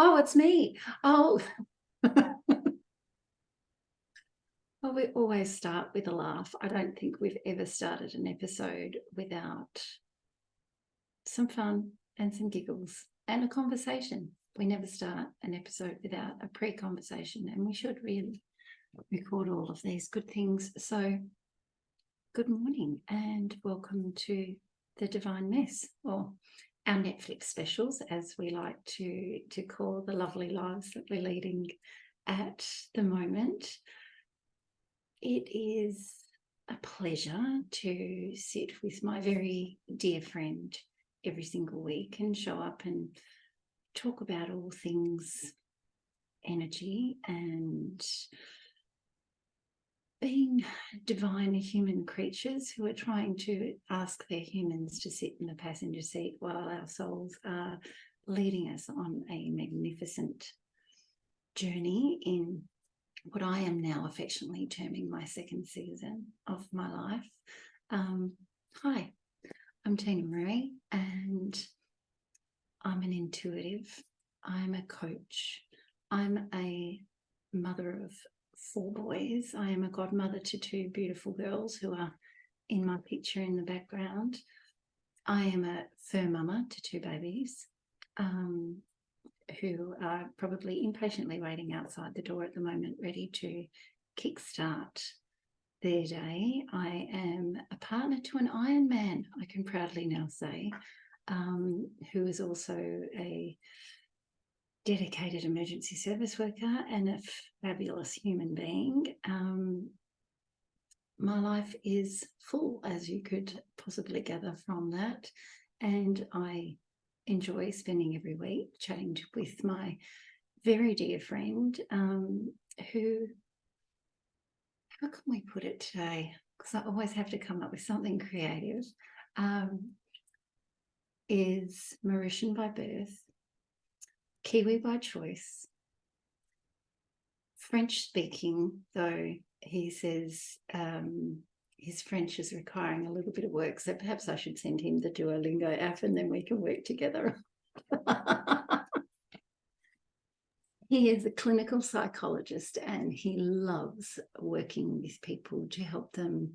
Oh, it's me. Oh, well, we always start with a laugh. I don't think we've ever started an episode without some fun and some giggles and a conversation. We never start an episode without a pre-conversation, and we should really record all of these good things. So, good morning and welcome to The Divine Mess, or our Netflix specials, as we like to call the lovely lives that we're leading at the moment. It is a pleasure to sit with my very dear friend every single week and show up and talk about all things energy and being divine human creatures who are trying to ask their humans to sit in the passenger seat while our souls are leading us on a magnificent journey in what I am now affectionately terming my second season of my life. Hi, I'm Tina Marie, and I'm an intuitive. I'm a coach. I'm a mother of 4 boys. I am a godmother to 2 beautiful girls who are in my picture in the background. I am a fur mama to 2 babies who are probably impatiently waiting outside the door at the moment, ready to kickstart their day. I am a partner to an Iron Man, I can proudly now say, who is also a dedicated emergency service worker and a fabulous human being. My life is full, as you could possibly gather from that, and I enjoy spending every week chatting with my very dear friend who, how can we put it today? Because I always have to come up with something creative, is Mauritian by birth, Kiwi by choice, French speaking, though he says his French is requiring a little bit of work, so perhaps I should send him the Duolingo app and then we can work together. He is a clinical psychologist and he loves working with people to help them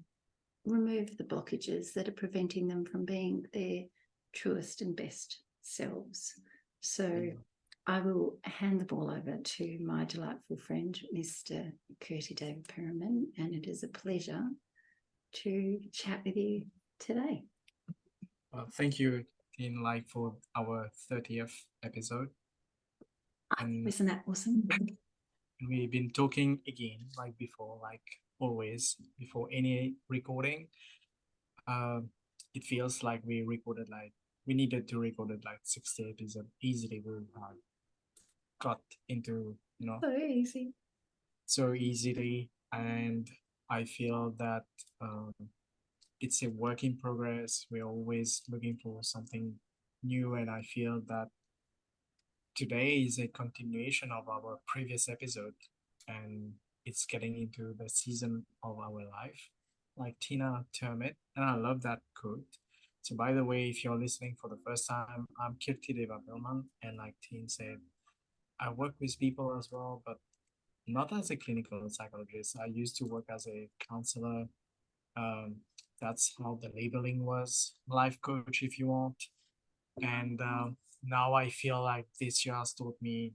remove the blockages that are preventing them from being their truest and best selves. So I will hand the ball over to my delightful friend, Mr. Curti David Perriman, and it is a pleasure to chat with you today. Thank you, Tin, for our 30th episode. And isn't that awesome? We've been talking again, before, always, before any recording. It feels like we recorded, we needed to record it 60 episodes easily. We got into, so easily. And I feel that it's a work in progress. We're always looking for something new. And I feel that today is a continuation of our previous episode, and it's getting into the season of our life, like Tina termed it. And I love that quote. So by the way, if you're listening for the first time, I'm Kirti Deva Bilman, and like Tina said, I work with people as well, but not as a clinical psychologist. I used to work as a counselor. That's how the labeling was, life coach if you want. And now I feel like this year has taught me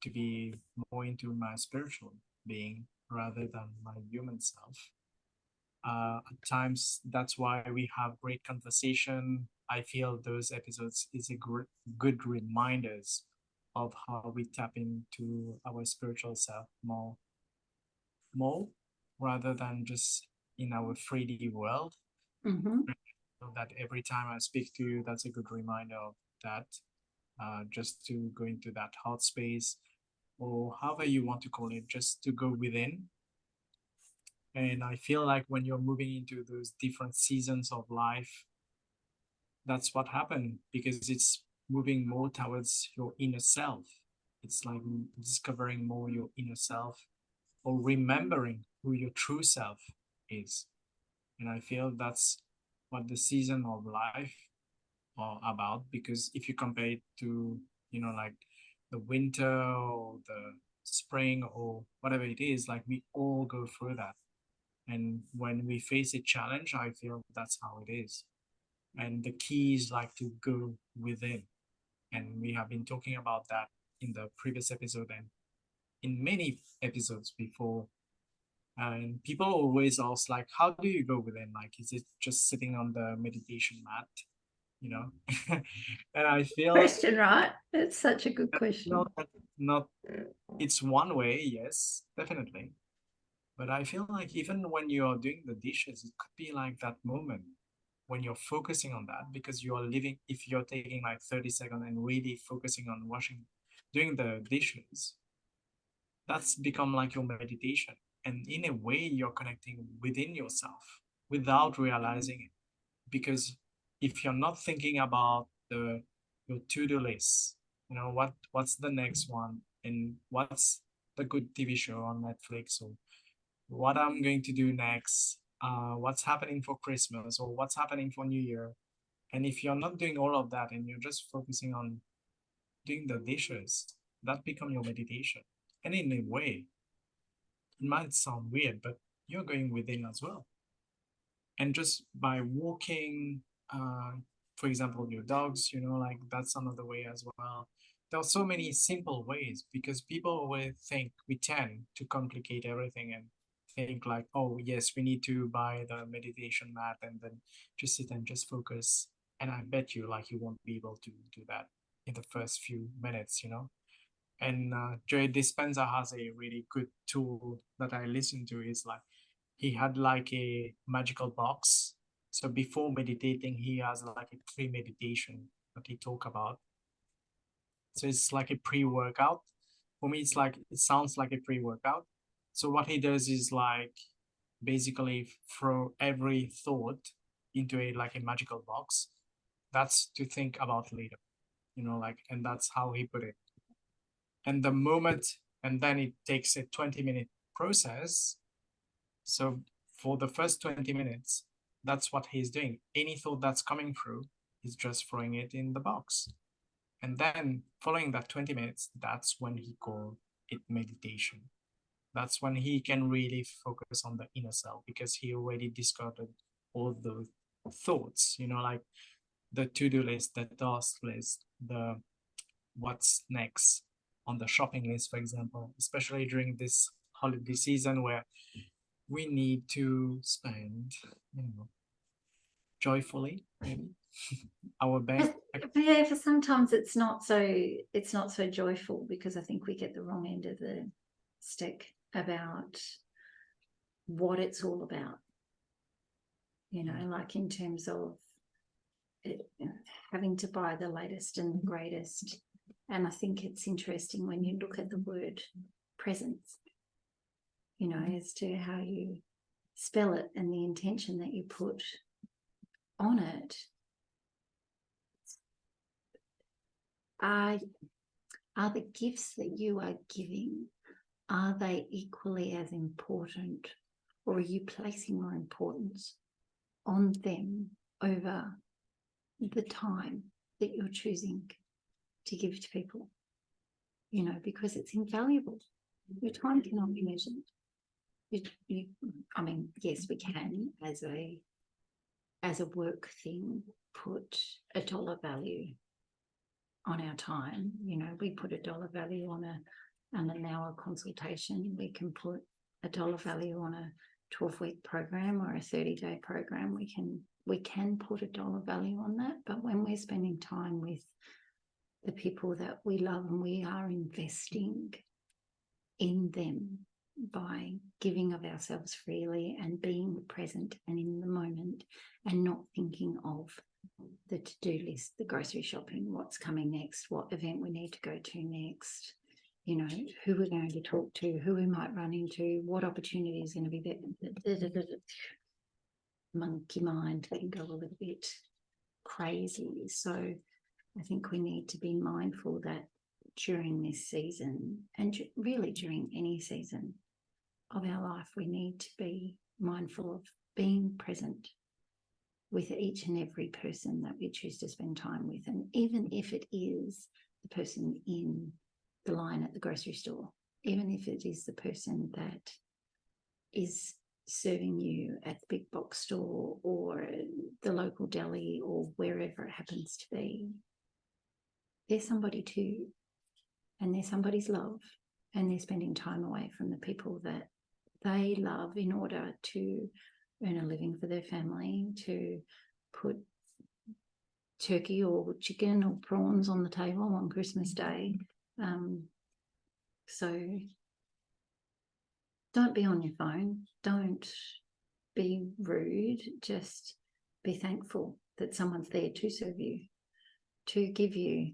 to be more into my spiritual being rather than my human self. At times, that's why we have great conversation. I feel those episodes is a good reminders of how we tap into our spiritual self more rather than just in our 3D world. Mm-hmm. So that every time I speak to you, that's a good reminder of that. Just to go into that heart space, or however you want to call it, just to go within. And I feel like when you're moving into those different seasons of life, that's what happened, because it's moving more towards your inner self. It's like discovering more your inner self, or remembering who your true self is. And I feel that's what the season of life are about, because if you compare it to, the winter or the spring or whatever it is, like we all go through that. And when we face a challenge, I feel that's how it is. And the key is like to go within. And we have been talking about that in the previous episode and in many episodes before. And people always ask, like, how do you go within? Like, is it just sitting on the meditation mat? You know? And I feel Question, right? It's such a good question. not it's one way, yes, definitely. But I feel like even when you're doing the dishes, it could be like that moment when you're focusing on that because you are living, if you're taking like 30 seconds and really focusing on doing the dishes, that's become like your meditation. And in a way, you're connecting within yourself without realizing it. Because if you're not thinking about your to-do list, you know, what's the next one and what's the good TV show on Netflix or what I'm going to do next, what's happening for Christmas or what's happening for New Year. And if you're not doing all of that and you're just focusing on doing the dishes, that become your meditation. And in a way, it might sound weird, but you're going within as well. And just by walking, uh, for example, your dogs, you know, like that's another way as well. There are so many simple ways because people will think we tend to complicate everything and think like, oh, yes, we need to buy the meditation mat and then just sit and just focus. And I bet you like you won't be able to do that in the first few minutes, you know. And Joe Dispenza has a really good tool that I listen to. Is like he had like a magical box. So before meditating, he has like a pre-meditation that he talk about. So it's like a pre-workout. For me, it's like it sounds like a pre-workout. So what he does is like basically throw every thought into a like a magical box. That's to think about later, you know, like, and that's how he put it. And the moment, and then it takes a 20-minute process. So for the first 20 minutes, that's what he's doing. Any thought that's coming through, he's just throwing it in the box. And then following that 20 minutes, that's when he called it meditation. That's when he can really focus on the inner self because he already discarded all the thoughts, you know, like the to-do list, the task list, the what's next on the shopping list, for example, especially during this holiday season where we need to spend, you know, joyfully, maybe our bank. Yeah, for sometimes it's not so joyful because I think we get the wrong end of the stick about what it's all about. You know, like in terms of it, having to buy the latest and the greatest. And I think it's interesting when you look at the word presence, you know, as to how you spell it and the intention that you put on it. Are the gifts that you are giving, are they equally as important, or are you placing more importance on them over the time that you're choosing to give to people? You know, because it's invaluable. Your time cannot be measured. I mean, yes, we can as a work thing put a dollar value on our time. You know, we put a dollar value on an hour consultation. We can put a dollar value on a 12-week program or a 30-day program. We can put a dollar value on that. But when we're spending time with the people that we love and we are investing in them by giving of ourselves freely and being present and in the moment and not thinking of the to-do list, the grocery shopping, what's coming next, what event we need to go to next, you know, who we're going to talk to, who we might run into, what opportunity is going to be there. Monkey mind can go a little bit crazy. So I think we need to be mindful that during this season and really during any season of our life, we need to be mindful of being present with each and every person that we choose to spend time with. And even if it is the person in the line at the grocery store, even if it is the person that is serving you at the big box store or the local deli or wherever it happens to be. They're somebody too, and they're somebody's love, and they're spending time away from the people that they love in order to earn a living for their family, to put turkey or chicken or prawns on the table on Christmas Day. So don't be on your phone. Don't be rude. Just be thankful that someone's there to serve you, to give you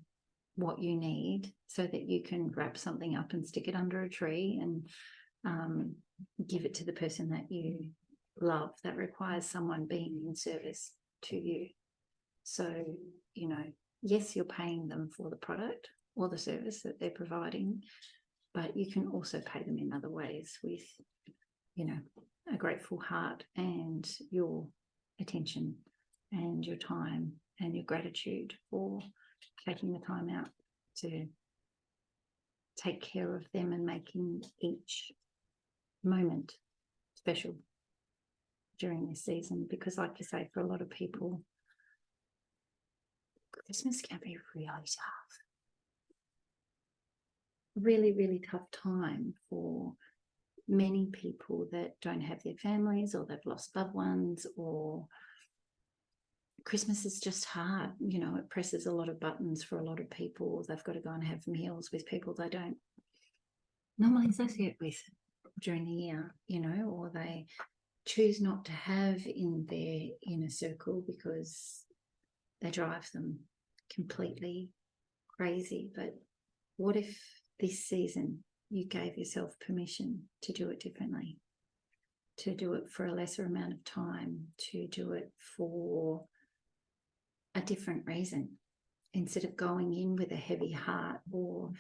what you need so that you can wrap something up and stick it under a tree and give it to the person that you love. That requires someone being in service to you. So, you know, yes, you're paying them for the product or the service that they're providing, but you can also pay them in other ways with, you know, a grateful heart and your attention and your time and your gratitude for taking the time out to take care of them and making each moment special during this season. Because like you say, for a lot of people, Christmas can be really tough. Really, really tough time for many people that don't have their families or they've lost loved ones, or Christmas is just hard. You know, it presses a lot of buttons for a lot of people. They've got to go and have meals with people they don't normally associate with during the year, you know, or they choose not to have in their inner circle because they drive them completely crazy. But what if this season you gave yourself permission to do it differently, to do it for a lesser amount of time, to do it for a different reason, instead of going in with a heavy heart or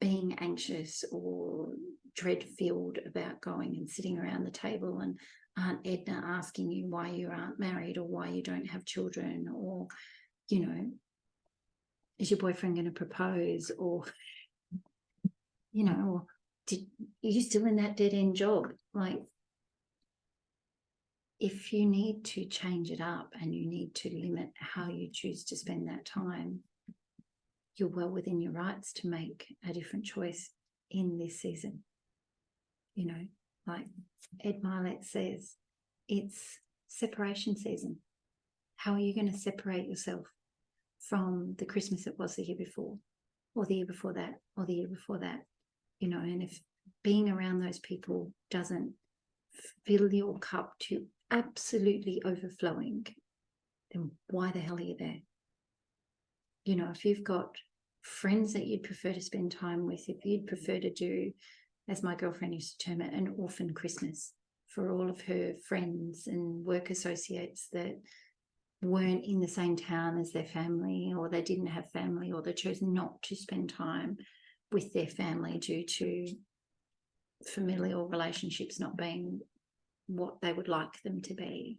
being anxious or dread-filled about going and sitting around the table and Aunt Edna asking you why you aren't married or why you don't have children, or, you know, is your boyfriend going to propose, or, you know, or are you still in that dead-end job? Like, if you need to change it up and you need to limit how you choose to spend that time, you're well within your rights to make a different choice in this season. You know, like Ed Milet says, it's separation season. How are you going to separate yourself from the Christmas it was the year before, or the year before that, or the year before that? You know, and if being around those people doesn't fill your cup to absolutely overflowing, then why the hell are you there? You know, if you've got friends that you'd prefer to spend time with, if you'd prefer to do, as my girlfriend used to term it, an orphan Christmas for all of her friends and work associates that weren't in the same town as their family, or they didn't have family, or they chose not to spend time with their family due to familial relationships not being what they would like them to be.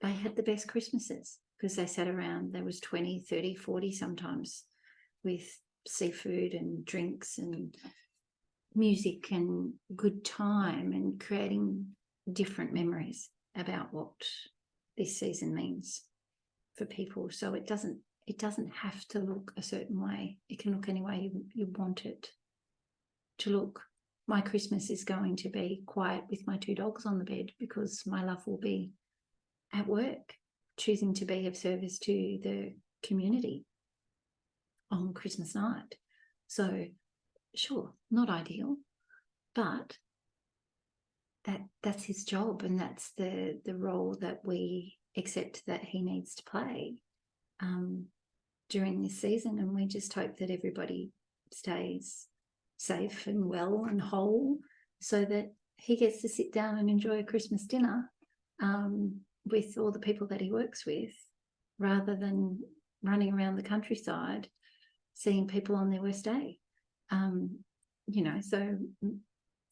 They had the best Christmases because they sat around. There was 20, 30, 40 sometimes, with seafood and drinks and music and good time, and creating different memories about what this season means for people. So it doesn't have to look a certain way. It can look any way you want it to look. My Christmas is going to be quiet with my 2 dogs on the bed because my love will be at work, choosing to be of service to the community on Christmas night. So sure, not ideal, but that's his job, and that's the role that we accept that he needs to play during this season. And we just hope that everybody stays safe and well and whole, so that he gets to sit down and enjoy a Christmas dinner with all the people that he works with, rather than running around the countryside seeing people on their worst day. You know, so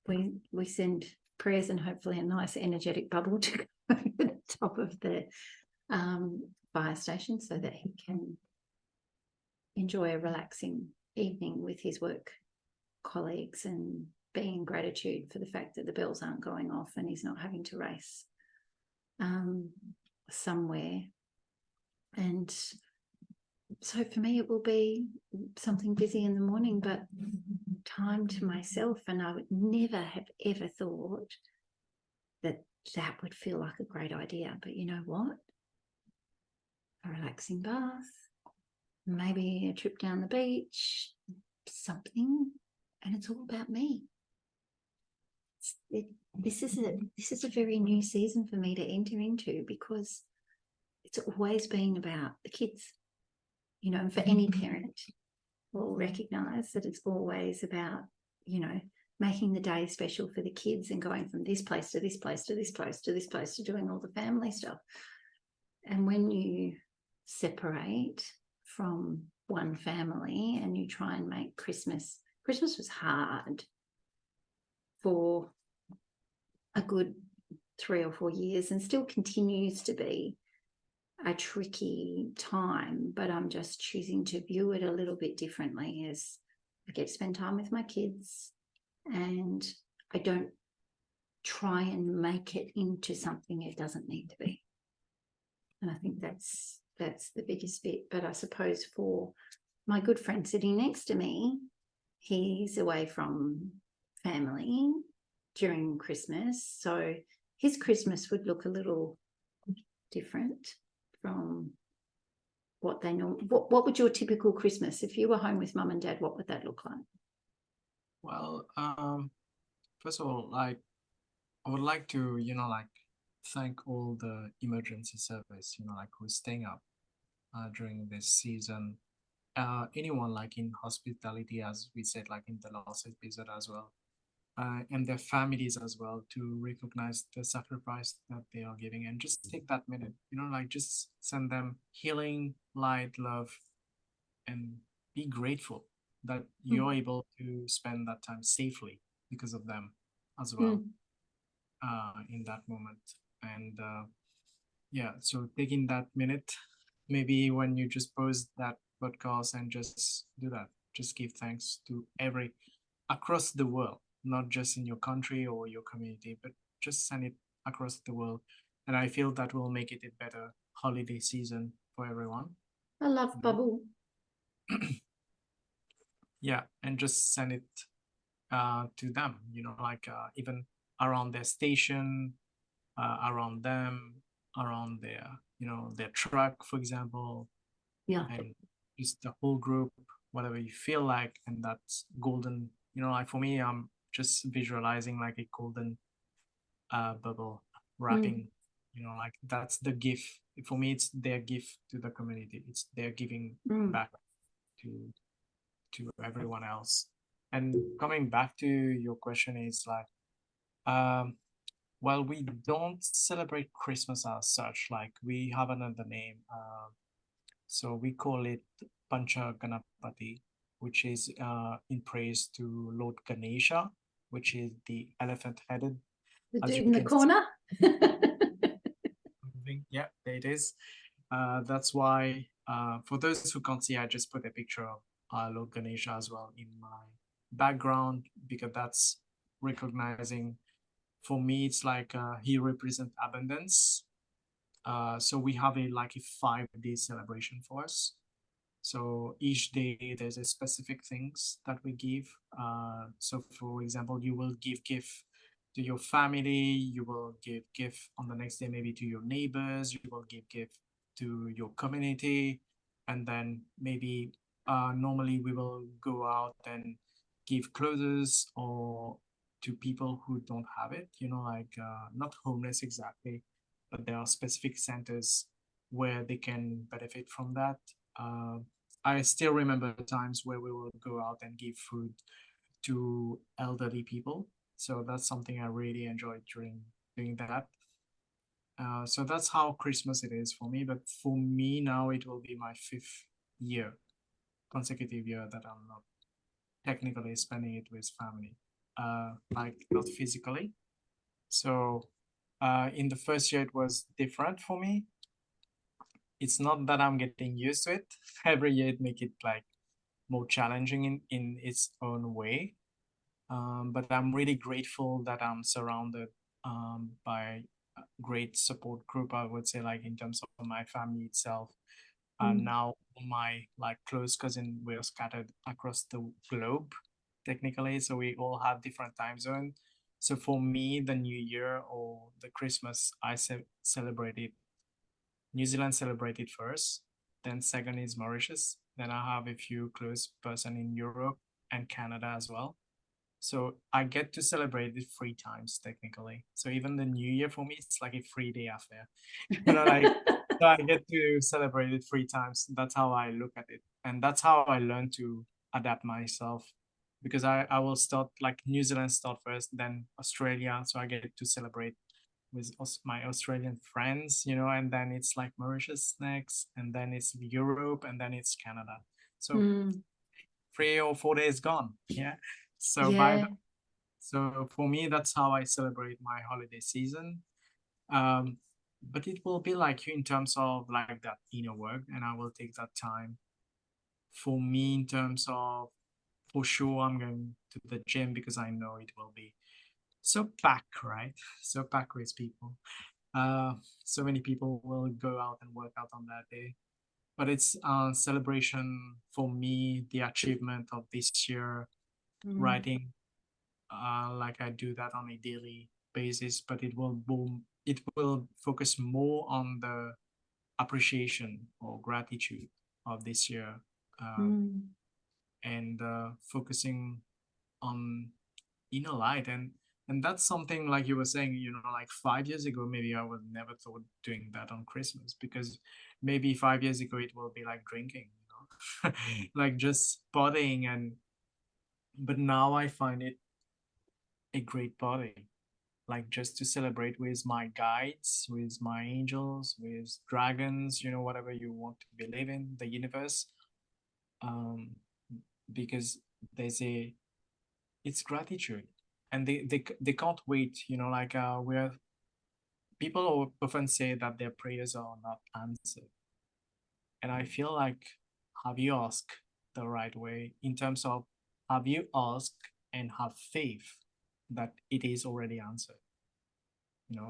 we send prayers and hopefully a nice energetic bubble to go over the top of the fire station so that he can enjoy a relaxing evening with his work colleagues and being in gratitude for the fact that the bells aren't going off and he's not having to race somewhere. And so for me, it will be something busy in the morning, but time to myself. And I would never have ever thought that that would feel like a great idea. But you know what? A relaxing bath, maybe a trip down the beach, something, and it's all about me. This is a very new season for me to enter into, because it's always been about the kids, you know. And for any parent will recognize that it's always about, you know, making the day special for the kids and going from this place to this place to this place to this place to doing all the family stuff. And when you separate from one family and you try and make Christmas was hard for a good 3 or 4 years, and still continues to be a tricky time, but I'm just choosing to view it a little bit differently, as I get to spend time with my kids and I don't try and make it into something it doesn't need to be. And I think that's the biggest bit. But I suppose for my good friend sitting next to me, he's away from family during Christmas, so his Christmas would look a little different from what they know. What would your typical Christmas, if you were home with mum and dad, what would that look like? Well, first of all, like, I would like to, like, thank all the emergency service, like, who's staying up during this season. Anyone like in hospitality, as we said, like in the last episode as well, and their families as well, to recognize the sacrifice that they are giving, and just take that minute, like, just send them healing, light, love, and be grateful that you're able to spend that time safely because of them as well, in that moment. And yeah, so taking that minute, maybe when you just post that podcast, and just do that, just give thanks to across the world, not just in your country or your community, but just send it across the world. And I feel that will make it a better holiday season for everyone. I love bubble. Yeah, and just send it to them, like, even around their station, around them, around their truck, for example. Yeah. And just the whole group, whatever you feel like. And that's golden, like, for me, I'm just visualizing like a golden bubble wrapping, like, that's the gift for me. It's their gift to the community. It's their giving back to everyone else. And coming back to your question, is like, well, we don't celebrate Christmas as such. Like, we have another name. So we call it Pancha Ganapati, which is in praise to Lord Ganesha, which is the elephant-headed. The dude in the corner? Yeah, it is. That's why, for those who can't see, I just put a picture of Lord Ganesha as well in my background, because that's recognizing, for me, it's like he represents abundance. So we have a 5-day celebration for us. So each day there's a specific things that we give. So for example, you will give gift to your family, you will give gift on the next day maybe to your neighbors, you will give gift to your community, and then maybe normally we will go out and give clothes or to people who don't have it, like, not homeless exactly, but there are specific centers where they can benefit from that. I still remember times where we will go out and give food to elderly people. So that's something I really enjoyed during doing that. So that's how Christmas it is for me. But for me now, it will be my 5th consecutive year that I'm not technically spending it with family, like, not physically. So in the first year, it was different for me. It's not that I'm getting used to it. Every year it make it like more challenging in its own way. But I'm really grateful that I'm surrounded by a great support group, I would say, like in terms of my family itself. Now my like close cousin, we're scattered across the globe technically, so we all have different time zones. So for me, the New Year or the Christmas, I celebrated New Zealand celebrated first, then second is Mauritius. Then I have a few close person in Europe and Canada as well. So I get to celebrate it 3 times technically. So even the New Year for me, it's like a 3-day affair. Like so I get to celebrate it 3 times. That's how I look at it, and that's how I learn to adapt myself. Because I will start like New Zealand start first, then Australia. So I get to celebrate with my Australian friends, and then it's like Mauritius next, and then it's Europe, and then it's Canada. So 3 or 4 days gone. Yeah. So Yeah. so for me, that's how I celebrate my holiday season. Um, but it will be like in terms of like that inner work, and I will take that time. For me, in terms of for sure, I'm going to the gym because I know it will be so packed, right? So packed with people. Uh, so many people will go out and work out on that day. But it's a celebration for me, the achievement of this year, writing like I do that on a daily basis, but it will focus more on the appreciation or gratitude of this year, uh, and focusing on inner light. And that's something like you were saying, like 5 years ago, maybe I would never thought doing that on Christmas, because maybe 5 years ago it will be like drinking, like just partying. But now I find it a great party, like just to celebrate with my guides, with my angels, with dragons, whatever you want to believe in, the universe. Um, because it's gratitude, and they can't wait. Like where people often say that their prayers are not answered, and I feel like, have you asked the right way in terms of have you asked and have faith that it is already answered.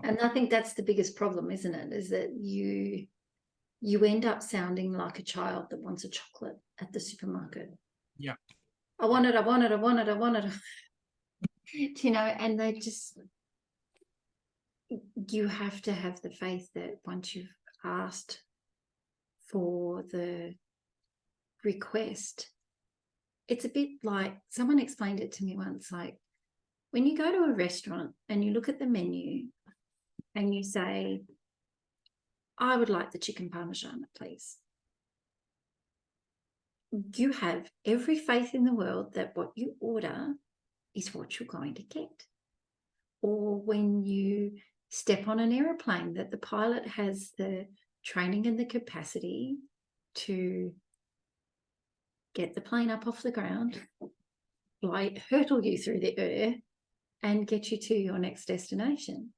And I think that's the biggest problem, isn't it? Is that you end up sounding like a child that wants a chocolate at the supermarket. Yeah. I want it, I want it, I want it, I want it. And they just, you have to have the faith that once you've asked for the request, it's a bit like, someone explained it to me once, like when you go to a restaurant and you look at the menu and you say, I would like the chicken parmesan, please. You have every faith in the world that what you order is what you're going to get. Or when you step on an aeroplane, that the pilot has the training and the capacity to get the plane up off the ground, hurtle you through the air and get you to your next destination.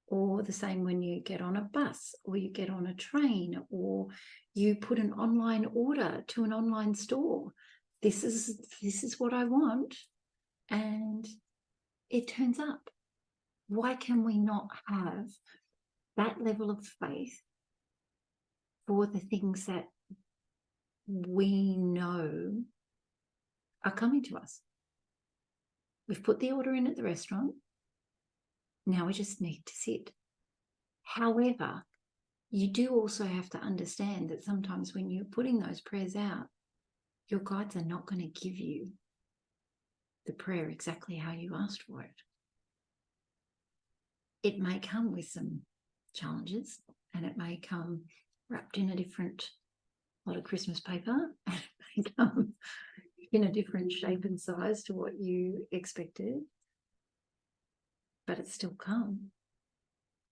Or the same when you get on a bus or you get on a train or you put an online order to an online store. This is what I want, and it turns up. Why can we not have that level of faith for the things that we know are coming to us? We've put the order in at the restaurant. Now we just need to sit. However, you do also have to understand that sometimes when you're putting those prayers out, your guides are not going to give you the prayer exactly how you asked for it. It may come with some challenges, and it may come wrapped in a different lot of Christmas paper, and it may come in a different shape and size to what you expected, but it's still come.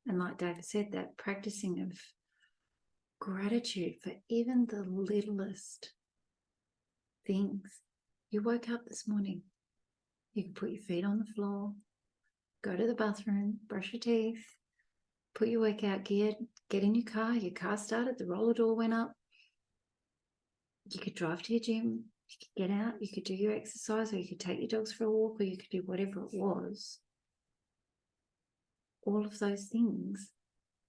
And like David said, that practicing of gratitude for even the littlest things. You woke up this morning, you can put your feet on the floor, go to the bathroom, brush your teeth, put your workout gear, get in your car started, the roller door went up. You could drive to your gym, You could get out, you could do your exercise, or you could take your dogs for a walk, or you could do whatever it was. All of those things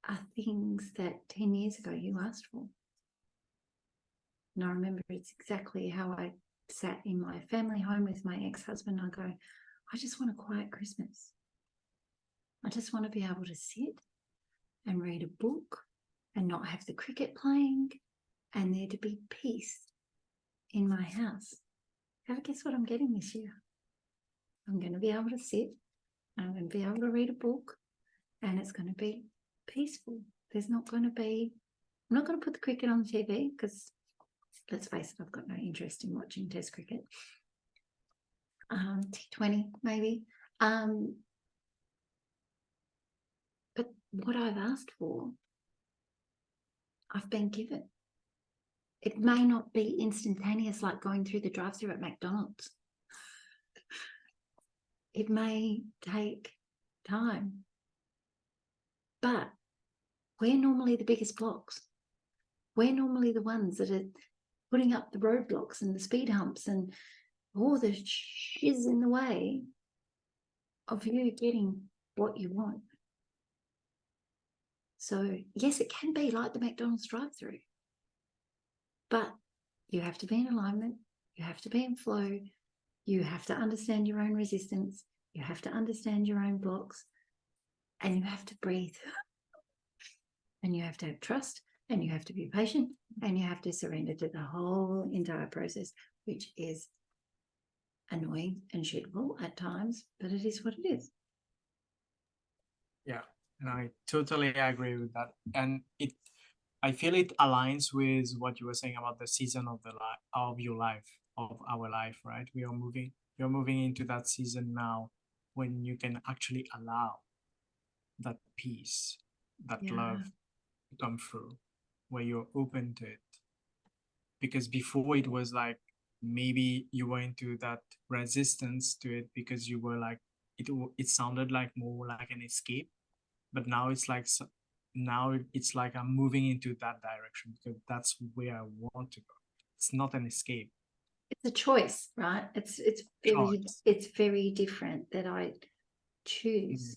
are things that 10 years ago you asked for. And I remember it's exactly how I sat in my family home with my ex-husband. I go, I just want a quiet Christmas. I just want to be able to sit and read a book and not have the cricket playing, and there to be peace in my house. Have a guess what I'm getting this year? I'm going to be able to sit, I'm going to be able to read a book, and it's going to be peaceful. There's not going to be, I'm not going to put the cricket on the TV because, let's face it, I've got no interest in watching Test cricket. T20 maybe. But what I've asked for, I've been given. It may not be instantaneous like going through the drive-thru at McDonald's. It may take time. But we're normally the biggest blocks. We're normally the ones that are putting up the roadblocks and the speed humps and all the shiz in the way of you getting what you want. So, yes, it can be like the McDonald's drive-thru, but you have to be in alignment, you have to be in flow, you have to understand your own resistance, you have to understand your own blocks, and you have to breathe. And you have to have trust, and you have to be patient, and you have to surrender to the whole entire process, which is annoying and shitful at times, but it is what it is. Yeah, and I totally agree with that. And I feel it aligns with what you were saying about the season of your life, of our life, right? You're moving into that season now when you can actually allow that peace, that love to come through, where you're open to it. Because before it was like maybe you were into that resistance to it because you were like it sounded like more like an escape, but now it's like it's like I'm moving into that direction because that's where I want to go. It's not an escape. It's a choice, right? It's very different that I choose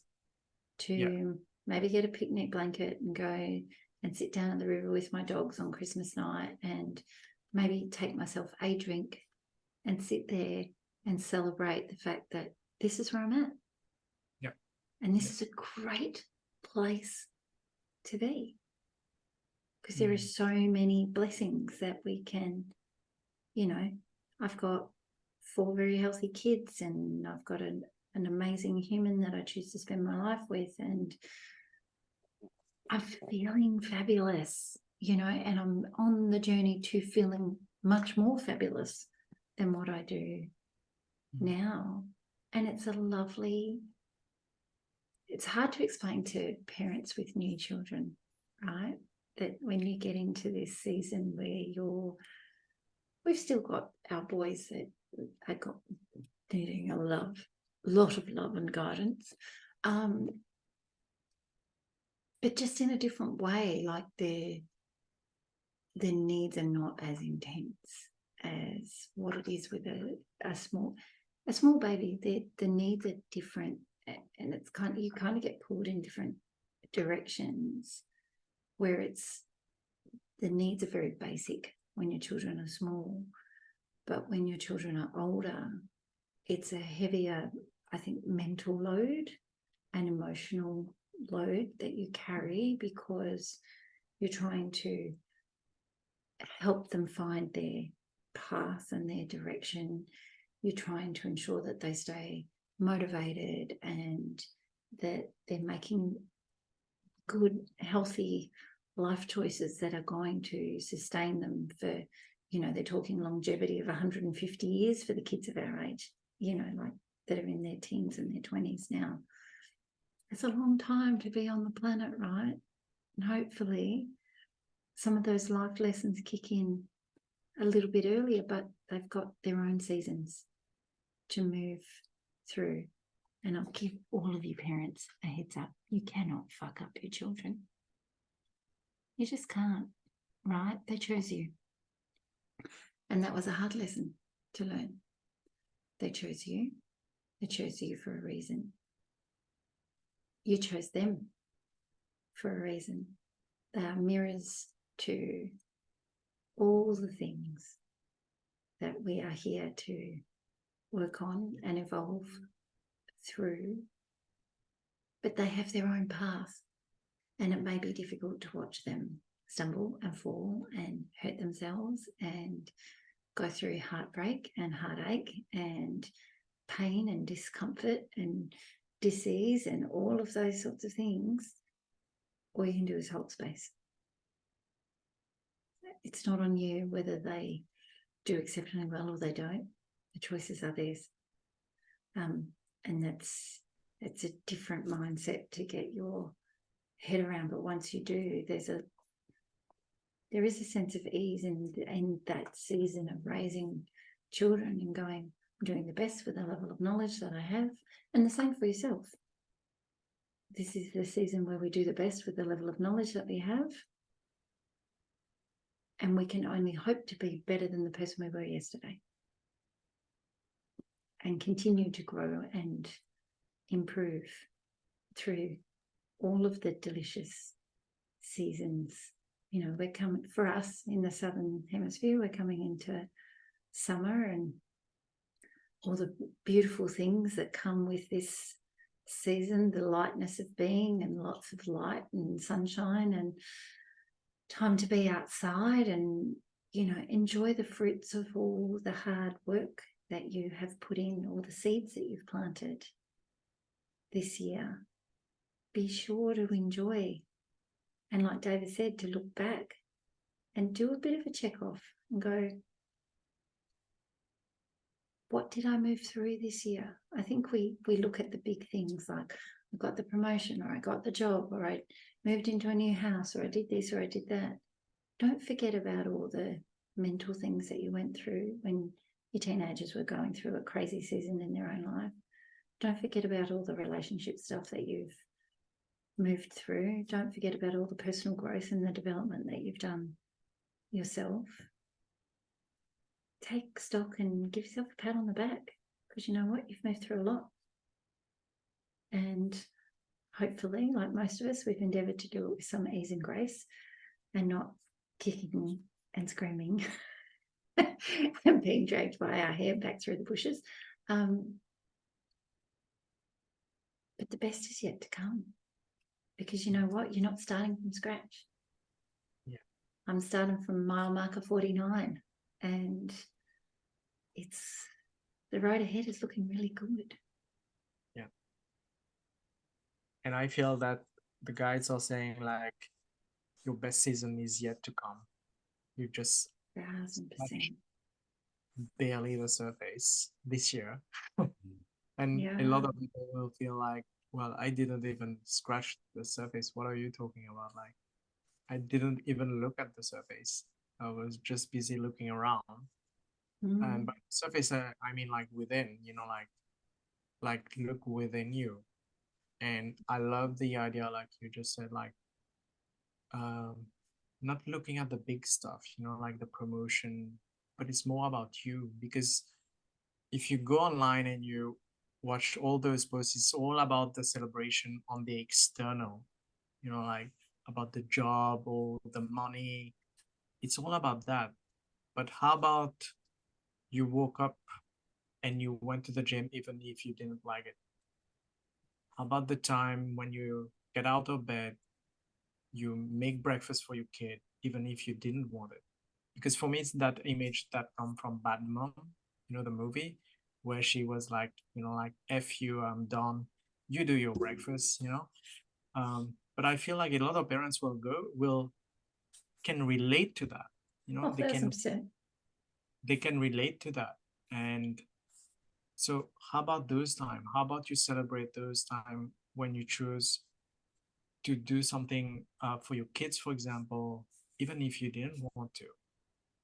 to maybe get a picnic blanket and go and sit down at the river with my dogs on Christmas night, and maybe take myself a drink and sit there and celebrate the fact that this is where I'm at. Yeah. And this is a great place to be, because there are so many blessings that we can, I've got 4 very healthy kids, and I've got an amazing human that I choose to spend my life with, and I'm feeling fabulous, and I'm on the journey to feeling much more fabulous than what I do now. And it's it's hard to explain to parents with new children, right? That when you get into this season where we've still got our boys that are needing a lot of love and guidance, but just in a different way. Like their needs are not as intense as what it is with a small baby. The needs are different, and it's you kind of get pulled in different directions, where the needs are very basic when your children are small, but when your children are older, it's a heavier, I think, mental load and emotional load that you carry, because you're trying to help them find their path and their direction. You're trying to ensure that they stay motivated and that they're making good, healthy life choices that are going to sustain them for, they're talking longevity of 150 years for the kids of our age, like that are in their teens and their 20s now. It's a long time to be on the planet, right? And hopefully some of those life lessons kick in a little bit earlier, but they've got their own seasons to move through. And I'll give all of you parents a heads up. You cannot fuck up your children. You just can't, right? They chose you. And that was a hard lesson. to learn. They chose you. They chose you for a reason. You chose them for a reason. They are mirrors to all the things that we are here to work on and evolve through. But they have their own path, and it may be difficult to watch them stumble and fall and hurt themselves and go through heartbreak and heartache and pain and discomfort and disease and all of those sorts of things. All you can do is hold space. It's not on you whether they do exceptionally well or they don't. The choices are theirs. And it's a different mindset to get your head around. But once you do, there is a sense of ease in that season of raising children and going, I'm doing the best with the level of knowledge that I have. And the same for yourself. This is the season where we do the best with the level of knowledge that we have. And we can only hope to be better than the person we were yesterday. And continue to grow and improve through all of the delicious seasons. You know, we're coming, for us in the Southern Hemisphere, we're coming into summer and all the beautiful things that come with this season, the lightness of being and lots of light and sunshine and time to be outside and, you know, enjoy the fruits of all the hard work that you have put in, all the seeds that you've planted this year. Be sure to enjoy. And like David said, to look back and do a bit of a check off and go, what did I move through this year? I think we look at the big things like I got the promotion or I got the job or I moved into a new house or I did this or I did that. Don't forget about all the mental things that you went through when your teenagers were going through a crazy season in their own life. Don't forget about all the relationship stuff that you've moved through. Don't forget about all the personal growth and the development that you've done yourself. Take stock and give yourself a pat on the back because you know what? You've moved through a lot. And hopefully, like most of us, we've endeavoured to do it with some ease and grace and not kicking and screaming and being dragged by our hair back through the bushes. But the best is yet to come because you know what? You're not starting from scratch. Yeah. I'm starting from mile marker 49 and the road ahead is looking really good. Yeah. And I feel that the guides are saying like your best season is yet to come. You just 1,000%. barely the surface this year. And Yeah. a lot of people will feel like, well, I didn't even scratch the surface. What are you talking about? Like, I didn't even look at the surface. I was just busy looking around. And by surface, I mean like within, you know, like look within you. And I love the idea, like you just said, like not looking at the big stuff, you know, like the promotion, but it's more about you. Because if you go online and you watch all those posts, it's all about the celebration on the external, you know, like about the job or the money. It's all about that. But how about you woke up and you went to the gym even if you didn't like it? How about the time when you get out of bed, you make breakfast for your kid even if you didn't want it? Because for me, it's that image that come from Bad Mom, you know, the movie where she was like, you know, like, F you, I'm done. You do your breakfast, you know. But I feel like a lot of parents can relate to that. You know, 1,000%. they can relate to that. And so how about those time? How about you celebrate those time when you choose to do something for your kids, for example, even if you didn't want to,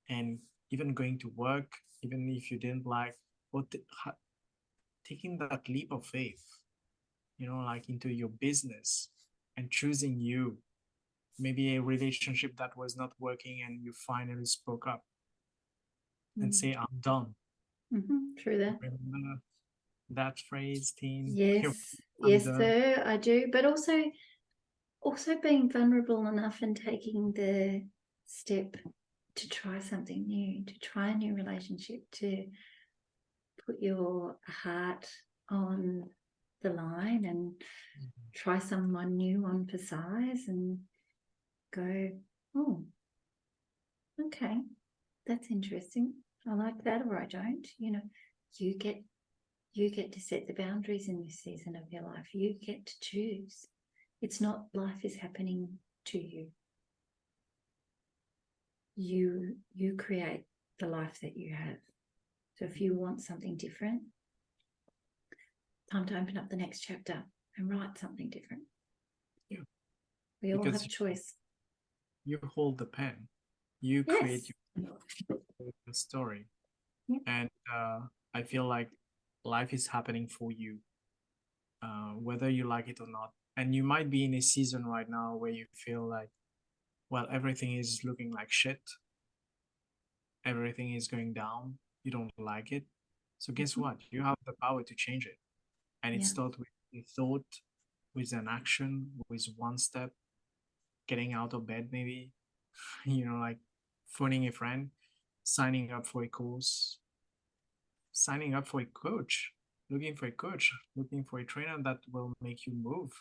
and even going to work, even if you didn't like, or taking that leap of faith, you know, like into your business and choosing you, maybe a relationship that was not working and you finally spoke up and say, I'm done. True that. Remember that phrase, teen? Yes, I'm yes, done. sir, I do. But also being vulnerable enough and taking the step to try something new, to try a new relationship, to put your heart on the line and try someone new on for size and go, oh, okay, that's interesting. I like that, or I don't. You get to set the boundaries in this season of your life. You get to choose. It's not life is happening to you. You create the life that you have. So if you want something different, time to open up the next chapter and write something different. Yeah. We all Because have choice. you hold the pen, you create Yes. your story. Yeah. And I feel like life is happening for you, whether you like it or not. And you might be in a season right now where you feel like, well, everything is looking like shit, everything is going down, you don't like it. So guess what? You have the power to change it. And it Yeah. starts with a thought, with an action, with one step, getting out of bed maybe, like phoning a friend, signing up for a course, signing up for a coach, looking for a trainer that will make you move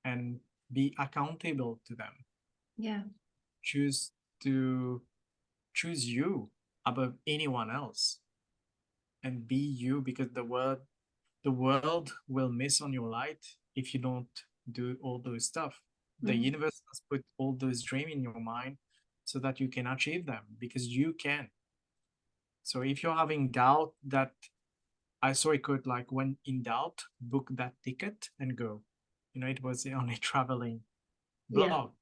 and be accountable to them. Yeah. Choose to choose you above anyone else and be you, because the world will miss on your light if you don't do all those stuff. The Mhm. universe has put all those dreams in your mind so that you can achieve them, because you can. So if you're having doubt, that I saw a quote like, when in doubt, book that ticket and go. It was on a traveling Yeah. blog.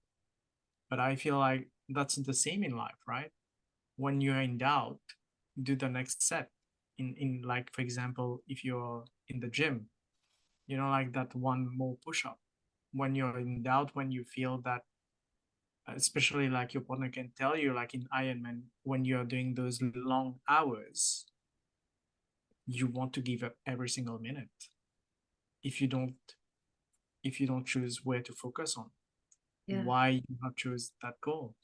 But I feel like that's the same in life, right? When you're in doubt, do the next step. In like, for example, if you're in the gym, like that one more push up. When you're in doubt, when you feel that, especially like your partner can tell you, like in Ironman, when you're doing those long hours, you want to give up every single minute if you don't choose where to focus on, Yeah. why you have choose that goal.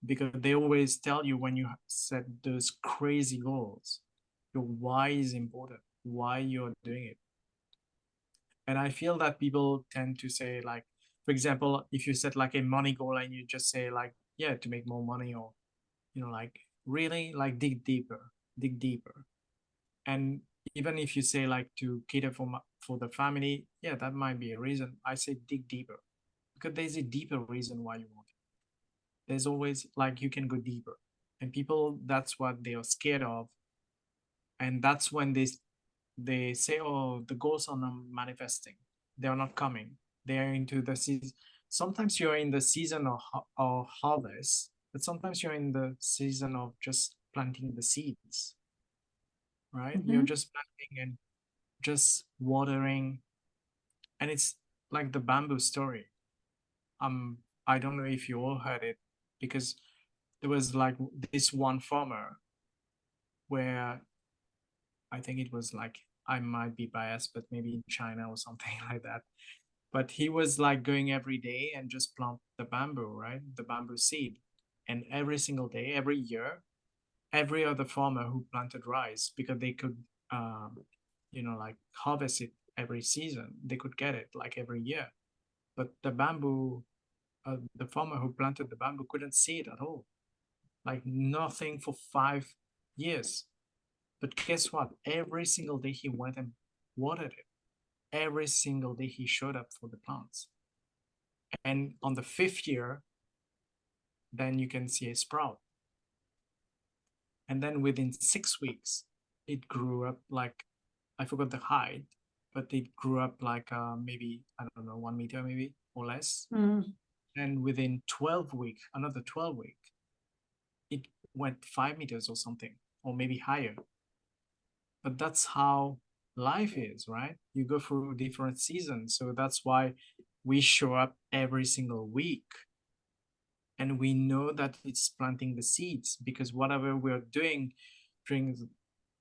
Because they always tell you, when you set those crazy goals, your why is important, why you're doing it. And I feel that people tend to say, like, for example, if you set like a money goal and you just say like, yeah, to make more money, or like, really, like, dig deeper. And even if you say like to cater for the family, yeah, that might be a reason. I say dig deeper, because there's a deeper reason why you want it. There's always, like, you can go deeper. And people, that's what they are scared of. And that's when they say, oh, the goals are not manifesting, they are not coming, they are into the season. Sometimes you're in the season of harvest, but sometimes you're in the season of just planting the seeds, right? You're Mhm. just planting and just watering. And it's like the bamboo story. I don't know if you all heard it, because there was like this one farmer where, I think it was like, I might be biased, but maybe in China or something like that. But he was like going every day and just plant the bamboo, right? The bamboo seed. And every single day, every year, every other farmer who planted rice, because they could, like, harvest it every season, they could get it like every year. But the farmer who planted the bamboo couldn't see it at all, like nothing for 5 years. But guess what? Every single day he went and watered it. Every single day he showed up for the plants. And on the 5th year, then you can see a sprout. And then within 6 weeks, it grew up like, I forgot the height, but it grew up like, maybe, I don't know, 1 meter maybe or less. Mm. And within 12 weeks, another 12 weeks, it went 5 meters or something, or maybe higher. But that's how life is, right? You go through different seasons. So that's why we show up every single week. And we know that it's planting the seeds, because whatever we're doing during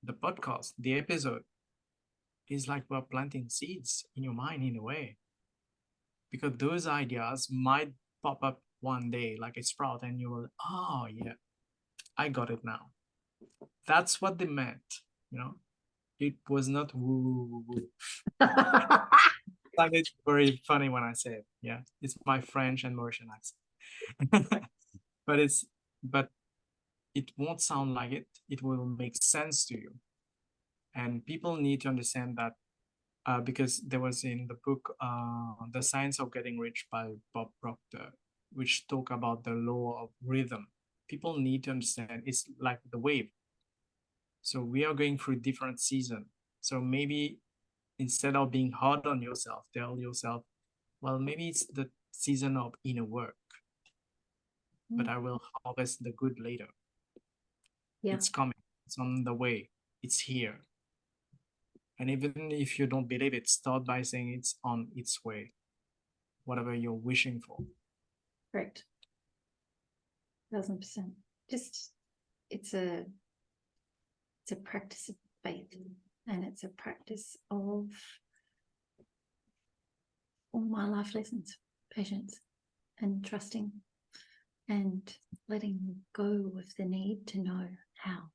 the podcast, the episode is like we're planting seeds in your mind in a way, because those ideas might pop up one day like a sprout, and you will, oh yeah, I got it now. That's what they meant, you know. It was not woo woo woo. It's very funny when I say it. Yeah, it's my French and Mauritian accent. but it's but it won't sound like it. It will make sense to you, and people need to understand that, because there was in the book The Science of Getting Rich by Bob Proctor, which talk about the law of rhythm. People need to understand it's like the wave. So we are going through different seasons. So maybe instead of being hard on yourself, tell yourself, well, maybe it's the season of inner work, but I will harvest the good later. Yeah. It's coming. It's on the way. It's here. And even if you don't believe it, start by saying it's on its way, whatever you're wishing for. Correct. 1000%. Just it's a practice of faith, and it's a practice of all my life lessons, patience and trusting and letting go of the need to know how.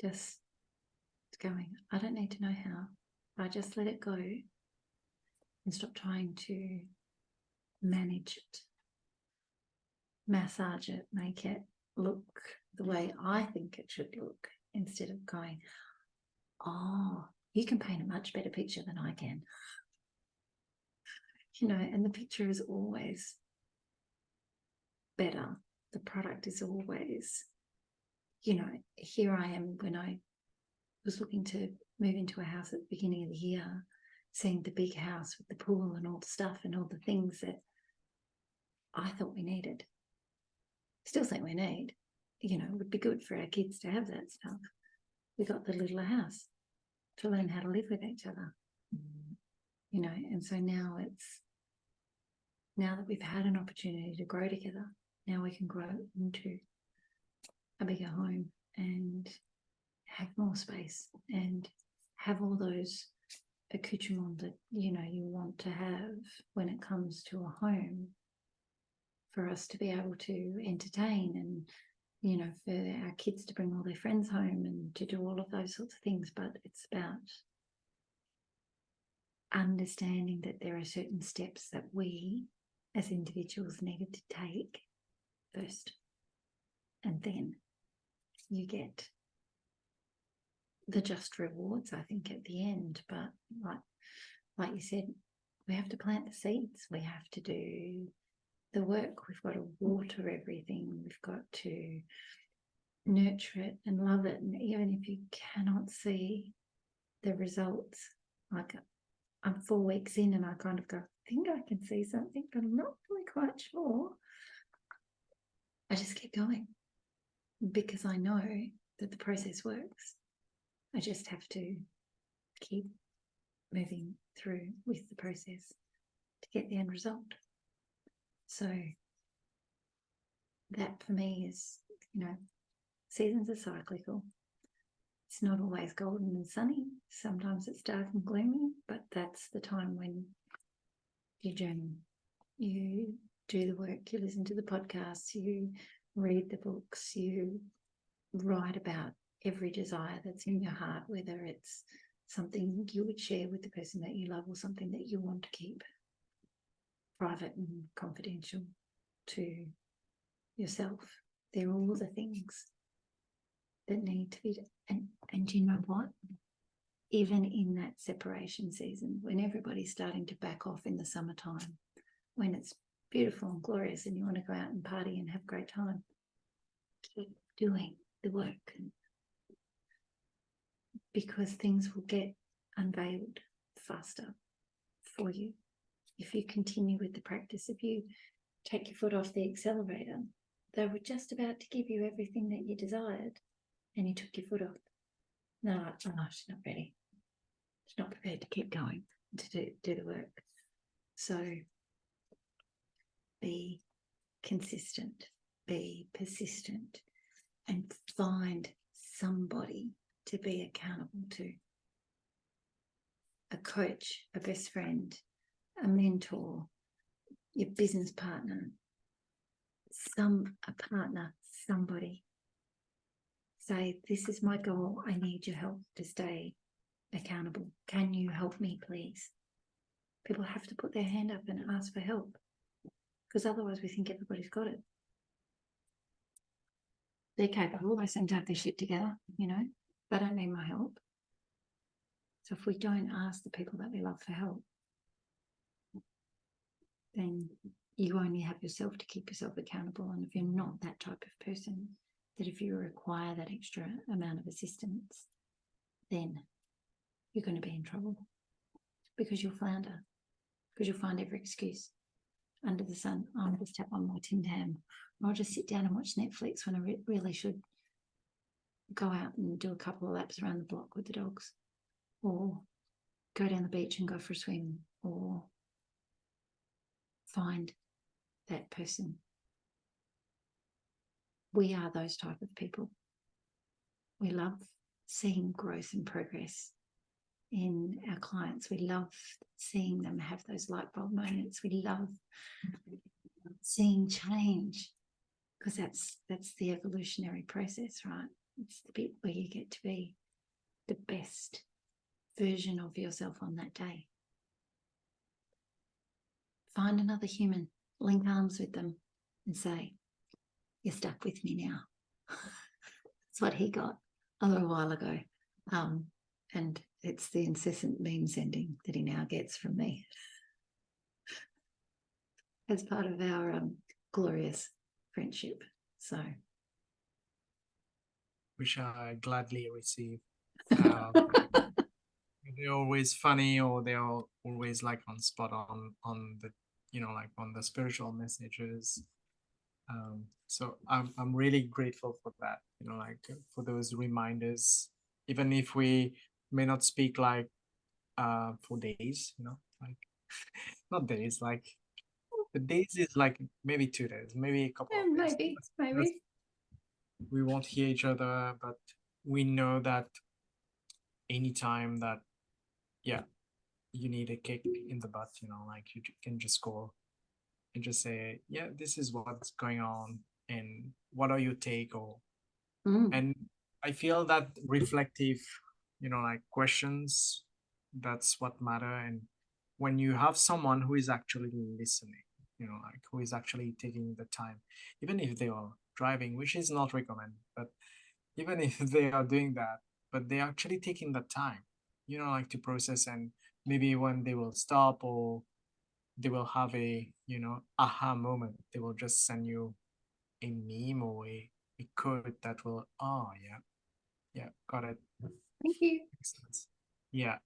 Just going, I don't need to know how. I just let it go and stop trying to manage it, massage it, make it look the way I think it should look, instead of going, oh, you can paint a much better picture than I can. You know, and the picture is always better. The product is always, you know, here I am when I was looking to move into a house at the beginning of the year, seeing the big house with the pool and all the stuff and all the things that I thought we needed. Still think we need, you know, it would be good for our kids to have that stuff. We got the littler house to learn how to live with each other, you know, and so now that we've had an opportunity to grow together, now we can grow into a bigger home and have more space and have all those accoutrements that, you know, you want to have when it comes to a home, for us to be able to entertain and, you know, for our kids to bring all their friends home and to do all of those sorts of things. But it's about understanding that there are certain steps that we as individuals needed to take first, and then you get the just rewards, I think, at the end. But like you said, we have to plant the seeds, we have to do the work, we've got to water everything, we've got to nurture it and love it. And even if you cannot see the results, like I'm 4 weeks in and I kind of go, I think I can see something, but I'm not really quite sure. I just keep going because I know that the process works. I just have to keep moving through with the process to get the end result. So that for me is, you know, seasons are cyclical. It's not always golden and sunny. Sometimes it's dark and gloomy, but that's the time when you journey, you do the work, you listen to the podcasts, you read the books, you write about every desire that's in your heart, whether it's something you would share with the person that you love or something that you want to keep private and confidential to yourself. They're all the things that need to be done. And you know what? Even in that separation season, when everybody's starting to back off in the summertime, when it's beautiful and glorious and you want to go out and party and have a great time, keep doing the work, because things will get unveiled faster for you if you continue with the practice. If you take your foot off the accelerator, they were just about to give you everything that you desired and you took your foot off. No, she's not ready. She's not prepared to keep going to do the work. So be consistent, be persistent, and find somebody to be accountable to. A coach, a best friend, a mentor, your business partner, a partner, somebody. Say, this is my goal. I need your help to stay accountable. Can you help me, please? People have to put their hand up and ask for help, because otherwise we think everybody's got it. They're capable. They seem to have their shit together, you know. They don't need my help. So if we don't ask the people that we love for help, then you only have yourself to keep yourself accountable. And if you're not that type of person, that if you require that extra amount of assistance, then you're going to be in trouble, because you'll flounder, because you'll find every excuse under the sun. I'll just tap on my Tim Tam, or I'll just sit down and watch Netflix when I really should go out and do a couple of laps around the block with the dogs, or go down the beach and go for a swim, or find that person. We are those type of people. We love seeing growth and progress in our clients. We love seeing them have those light bulb moments. We love seeing change, because that's the evolutionary process, right? It's the bit where you get to be the best version of yourself on that day. Find another human, link arms with them and say, you're stuck with me now. That's what he got a little while ago. And it's the incessant meme sending that he now gets from me as part of our glorious friendship. So, which I gladly receive. They're always funny, or they're always like on spot on the, you know, like on the spiritual messages. So I'm really grateful for that, you know, like for those reminders, even if we may not speak like for days, you know, like not days, like the days is like maybe 2 days, maybe a couple of days. maybe. We won't hear each other, but we know that anytime that, yeah, you need a kick in the butt, you know, like you can just call and just say, yeah, this is what's going on, and what are your take, or and I feel that reflective, you know, like questions, that's what matter. And when you have someone who is actually listening, you know, like who is actually taking the time, even if they are driving, which is not recommended, but even if they are doing that, but they're actually taking the time, you know, like to process, and maybe when they will stop, or they will have a, you know, aha moment, they will just send you a meme or a code that will, oh yeah, got it. Thank you. Makes sense. Yeah,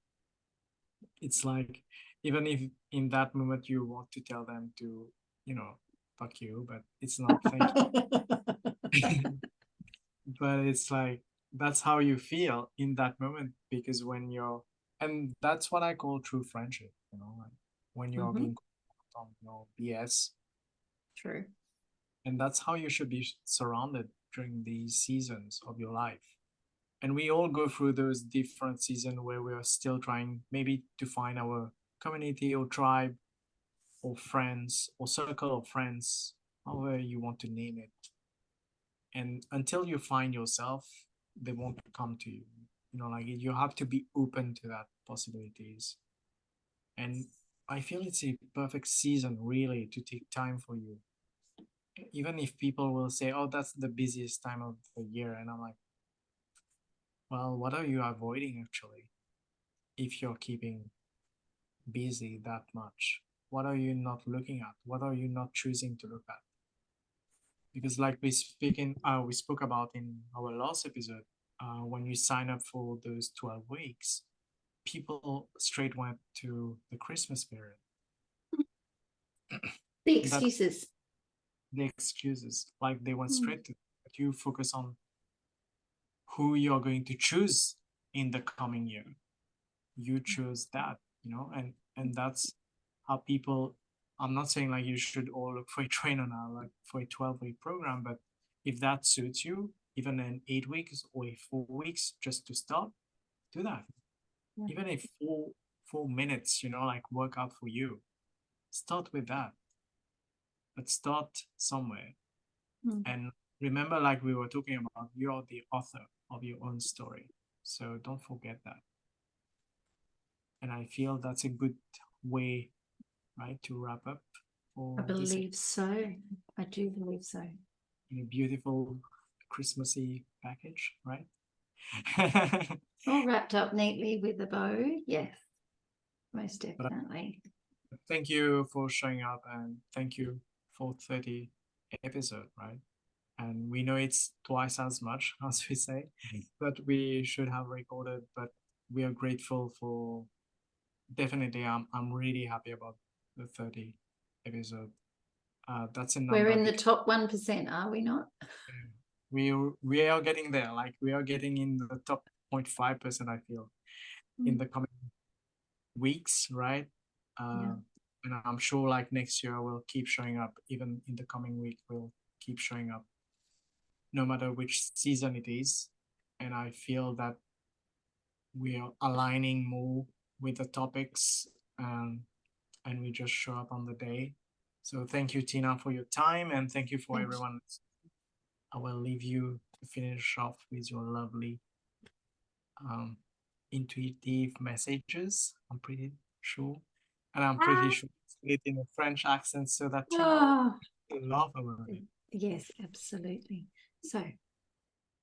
it's like, even if in that moment you want to tell them to, you know, fuck you, but it's not thank you. But it's like, that's how you feel in that moment, because when you're, and that's what I call true friendship, you know, like when you're being on, you know, BS. True. And that's how you should be surrounded during these seasons of your life. And we all go through those different seasons where we are still trying maybe to find our community or tribe or friends or circle of friends, however you want to name it. And until you find yourself, they won't come to you. You know, like you have to be open to that possibilities. And I feel it's a perfect season really to take time for you. Even if people will say, oh, that's the busiest time of the year. And I'm like, well, what are you avoiding actually? If you're keeping busy that much, what are you not looking at? What are you not choosing to look at? Because like we spoke about in our last episode, when you sign up for those 12 weeks, people straight went to the Christmas period. The That excuses. the excuses, like they went straight to, but you focus on who you're going to choose in the coming year. You choose that, you know, and that's how people, I'm not saying like you should all look for a trainer now, like for a 12-week program, but if that suits you, even in 8 weeks or 4 weeks, just to start, do that. Yeah. Even if 4 minutes, like workout for you, start with that. But start somewhere. And remember, like we were talking about, you're the author of your own story. So don't forget that. And I feel that's a good way, right, to wrap up. I believe so. I do believe so. In a beautiful Christmassy package, right? All wrapped up neatly with a bow. Yes, most definitely. Thank you for showing up, and thank you for 30 episodes, right? And we know it's twice as much as we say that we should have recorded, but we are grateful for, definitely I'm really happy about the 30 episode. That's a number. We're in the top 1%, are we not? We are getting there. Like we are getting in the top 0.5%, I feel, in the coming weeks, right? And I'm sure like next year we'll keep showing up. Even in the coming week, we'll keep showing up, no matter which season it is. And I feel that we are aligning more with the topics, and we just show up on the day. So thank you, Tina, for your time, and thank you for everyone. I will leave you to finish off with your lovely intuitive messages, I'm pretty sure. And I'm pretty sure it's in a French accent so that Tina will laugh about it. Yes, absolutely. So,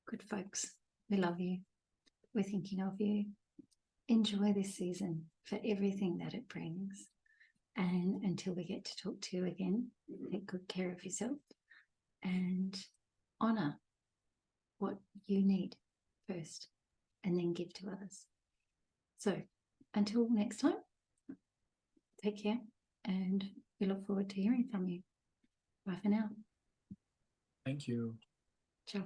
good folks, we love you. We're thinking of you. Enjoy this season for everything that it brings. And until we get to talk to you again, take good care of yourself and honour what you need first and then give to others. So until next time, take care and we look forward to hearing from you. Bye for now. Thank you. Ciao.